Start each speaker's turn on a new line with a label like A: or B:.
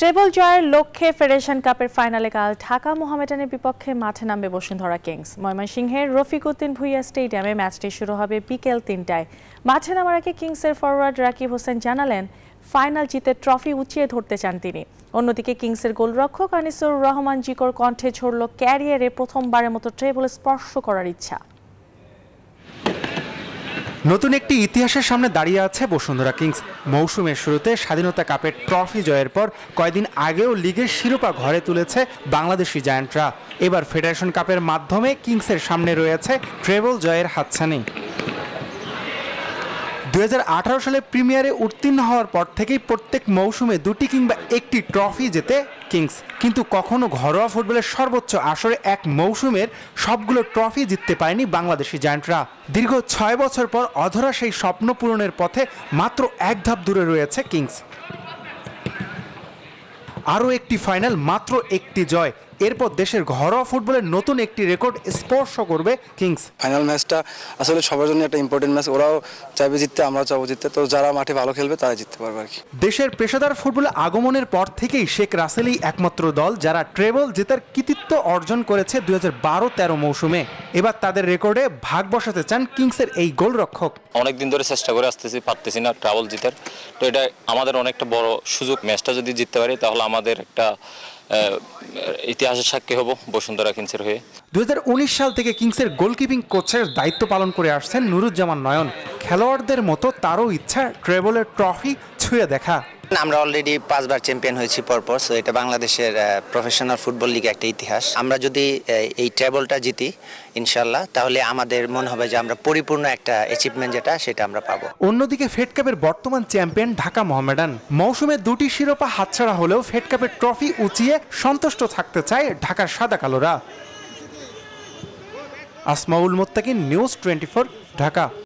A: Treble জয়ের লক্ষ্যে federation কাপের ফাইনালে কাল ঢাকা মোহামেডানের বিপক্ষে মাঠে নামবে বসুন্ধরা কিংস। ময়মনসিংহের রফিক উদ্দিন ভুঁইয়া স্টেডিয়ামে ম্যাচটি শুরু হবে বিকেল ৩টায়। মাঠে নামার আগে কিংসের ফরওয়ার্ড রাকিব হোসেন জানালেন, ফাইনাল জিতে ট্রফি উঁচিয়ে ধরতে চান তিনি। অন্যদিকে কিংসের গোলরক্ষক আনিসুর রহমান জিকোর কণ্ঠে ঝরল ক্যারিয়ারে প্রথমবারের মতো ট্রেবল স্পর্শ করার ইচ্ছা।
B: নতুন একটি ইতিহাসের সামনে দাঁড়িয়ে আছে বসুন্ধরা কিংস। মৌসুমের শুরুতে স্বাধীনতা কাপের ট্রফি জয়ের পর কয়েকদিন আগেও লিগের শিরোপা ঘরে তুলেছে বাংলাদেশি জায়ান্টরা। এবার ফেডারেশন কাপের মাধ্যমে কিংসের সামনে রয়েছে ট্রেবল জয়ের হাতছানি। 2018 সালে প্রিমিয়ারে উত্তীর্ণ হওয়ার পর থেকেই প্রত্যেক মৌসুমে দুটি কিংবা একটি ট্রফি জেতে কিংস, কিন্তু কখনো ঘরোয়া ফুটবলের সর্বোচ্চ আসরে এক মৌসুমের সবগুলো ট্রফি জিততে পারেনি বাংলাদেশি জায়ান্টরা। দীর্ঘ 6 বছর পর অধরা সেই স্বপ্ন পূরণের পথে মাত্র এক ধাপ দূরে রয়েছে কিংস। আরও একটি ফাইনাল, মাত্র একটি জয়, এরপর দেশের ঘরোয়া ফুটবলের নতুন একটি রেকর্ড স্পর্শ করবে কিংস।
C: ফাইনাল ম্যাচটা আসলে সবার জন্য একটা ইম্পর্টেন্ট ম্যাচ। ওরাও চাইবে জিততে, আমরাও চাইবো জিততে, তো যারা মাঠে ভালো খেলবে তারা জিততে পারবে আর কি।
B: দেশের পেশাদার ফুটবলে আগমনের পর থেকেই শেখ রাসেলই একমাত্র দল যারা ট্রেবল জেতার কৃতিত্ব অর্জন করেছে 2012-13 মৌসুমে। এবার তাদের রেকর্ডে ভাগ বসাতে চান কিংসের এই গোলরক্ষক।
D: অনেকদিন ধরে চেষ্টা করে আসতেছি, পারতেছি না ট্রাবল জিতার, তো এটা আমাদের অনেকটা বড় সুযোগ। ম্যাচটা যদি জিততে পারি তাহলে আমাদের একটা ইতিহাসের সাক্ষী হব বসুন্ধরা কিংসের হয়ে।
B: 2019 সাল থেকে কিংসের গোলকিপিং কোচের দায়িত্ব পালন করে আসছেন নুরুজ্জামান নয়ন। খেলোয়াড়দের মতো তারও ইচ্ছা ট্রেবলের ট্রফি ছুঁয়ে দেখা।
E: আমরা অলরেডি 5 বার চ্যাম্পিয়ন হয়েছি পরপর, সো এটা বাংলাদেশের প্রফেশনাল ফুটবল লিগে একটা ইতিহাস। আমরা যদি এই ট্রেবলটা জিতি ইনশাল্লাহ, তাহলে আমাদের মনে হবে যে আমরা পরিপূর্ণ একটা অ্যাচিভমেন্ট সেটা আমরা পাবো।
B: অন্যদিকে ফেড কাপের বর্তমান চ্যাম্পিয়ন ঢাকা মোহামেডান। মৌসুমে দুটি শিরোপা হাতছাড়া হলেও ফেড কাপের ট্রফি উঁচিয়ে সন্তুষ্ট থাকতে চায় ঢাকার সাদা কালোরা। আসমাউল মোত্তাকিন, নিউজ 24, ঢাকা।